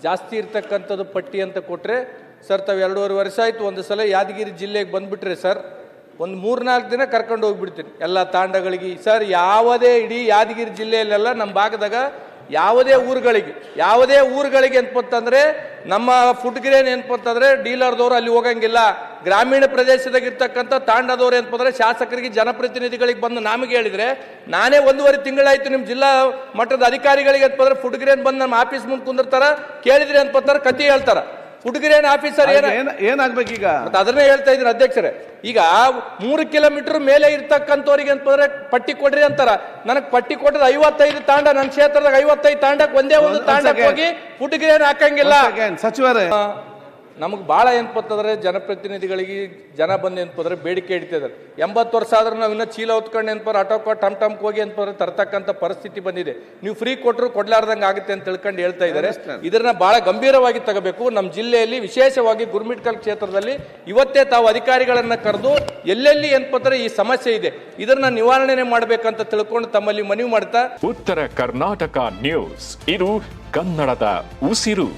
ಜಾಸ್ತಿ ಇರ್ತಕ್ಕಂಥದ್ದು ಪಟ್ಟಿ ಅಂತ ಕೊಟ್ಟರೆ ಸರ್ ತಾವು 2.5 ವರ್ಷ ಆಯಿತು. ಒಂದು ಸಲ ಯಾದಗಿರಿ ಜಿಲ್ಲೆಗೆ ಬಂದುಬಿಟ್ರೆ ಸರ್ ಒಂದು 3-4 ದಿನ ಕರ್ಕೊಂಡು ಹೋಗ್ಬಿಡ್ತೀನಿ ಎಲ್ಲ ತಾಂಡಗಳಿಗೆ. ಸರ್ ಯಾವುದೇ ಇಡೀ ಯಾದಗಿರಿ ಜಿಲ್ಲೆಯಲ್ಲೆಲ್ಲ ನಮ್ಮ ಭಾಗದಾಗ ಯಾವುದೇ ಊರುಗಳಿಗೆ ಏನಪ್ಪಂತಂದರೆ ನಮ್ಮ ಫುಡ್ ಗ್ರೇನ್ ಏನಪ್ಪಂತಂದರೆ ಡೀಲರ್ದವ್ರು ಅಲ್ಲಿ ಹೋಗಂಗಿಲ್ಲ. ಗ್ರಾಮೀಣ ಪ್ರದೇಶದಾಗ ಇರ್ತಕ್ಕಂಥ ತಾಂಡದವ್ರು ಏನಪ್ಪಂದ್ರೆ ಶಾಸಕರಿಗೆ ಜನಪ್ರತಿನಿಧಿಗಳಿಗೆ ಬಂದು ನಮಗೆ ಹೇಳಿದರೆ ನಾನೇ 1.5 ತಿಂಗಳಾಯ್ತು ನಿಮ್ಮ ಜಿಲ್ಲಾ ಮಟ್ಟದ ಅಧಿಕಾರಿಗಳಿಗೆ ಅಂತಂದ್ರೆ ಫುಡ್ ಗ್ರೇನ್ ಬಂದು ನಮ್ಮ ಆಫೀಸ್ ಮುಂದೆ ಕುಂದಿರ್ತಾರ, ಕೇಳಿದ್ರಿ ಅಂತಂತಾರೆ ಕತಿ ಹೇಳ್ತಾರ. ಫುಡ್ ಗ್ರೇನ್ ಆಫೀಸರ್ ಏನಾಗ್ಬೇಕೀಗ ಅದನ್ನೇ ಹೇಳ್ತಾ ಇದ್ದೀನಿ ಅಧ್ಯಕ್ಷರೇ. ಈಗ 3 ಕಿಲೋಮೀಟರ್ ಮೇಲೆ ಇರ್ತಕ್ಕಂಥವ್ರಿಗೆ ಅಂತಂದ್ರೆ ಪಟ್ಟಿ ಕೊಡ್ರಿ ಅಂತಾರ. ನನಗೆ ಪಟ್ಟಿ ಕೊಟ್ಟರೆ 55 ತಾಂಡ, ನನ್ನ ಕ್ಷೇತ್ರದಾಗ 55 ತಾಂಡಕ್ಕೆ ಒಂದೇ ಒಂದು ತಾಂಡಕ್ಕೆ ಹೋಗಿ ಫುಡ್ ಗ್ರೇನ್ ಹಾಕಂಗಿಲ್ಲ. ಸಚಿವರೇ ನಮಗೆ ಭಾಳ ಏನಪ್ಪಂತಂದ್ರೆ ಜನಪ್ರತಿನಿಧಿಗಳಿಗೆ ಜನ ಬಂದು ಏನಪ್ಪಂದ್ರೆ ಬೇಡಿಕೆ ಇಡ್ತಿದ್ದಾರೆ. 80 ವರ್ಷ ಆದ್ರೆ ನಾವು ಇನ್ನೂ ಚೀಲ ಹೊತ್ಕೊಂಡು ಏನಪ್ಪ ಆಟೋಕ ಟಮ್ಗೆ ಹೋಗಿ ಏನಪ್ಪ ತರ್ತಕ್ಕಂಥ ಪರಿಸ್ಥಿತಿ ಬಂದಿದೆ. ನೀವು ಫ್ರೀ ಕೊಟ್ಟರು ಕೊಡ್ಲಾರ್ದಂಗೆ ಆಗುತ್ತೆ ಅಂತ ತಿಳ್ಕೊಂಡು ಹೇಳ್ತಾ ಇದ್ದಾರೆ. ಇದನ್ನ ಭಾಳ ಗಂಭೀರವಾಗಿ ತಗೋಬೇಕು. ನಮ್ಮ ಜಿಲ್ಲೆಯಲ್ಲಿ ವಿಶೇಷವಾಗಿ ಗುರ್ಮಿಟ್ಕಲ್ ಕ್ಷೇತ್ರದಲ್ಲಿ ಇವತ್ತೇ ತಾವು ಅಧಿಕಾರಿಗಳನ್ನ ಕರೆದು ಎಲ್ಲೆಲ್ಲಿ ಏನಪ್ಪಂದ್ರೆ ಈ ಸಮಸ್ಯೆ ಇದೆ ಇದನ್ನ ನಿವಾರಣೆ ಮಾಡಬೇಕಂತ ತಿಳ್ಕೊಂಡು ತಮ್ಮಲ್ಲಿ ಮನವಿ ಮಾಡ್ತಾ ಉತ್ತರ ಕರ್ನಾಟಕ ನ್ಯೂಸ್, ಇದು ಕನ್ನಡದ ಉಸಿರು.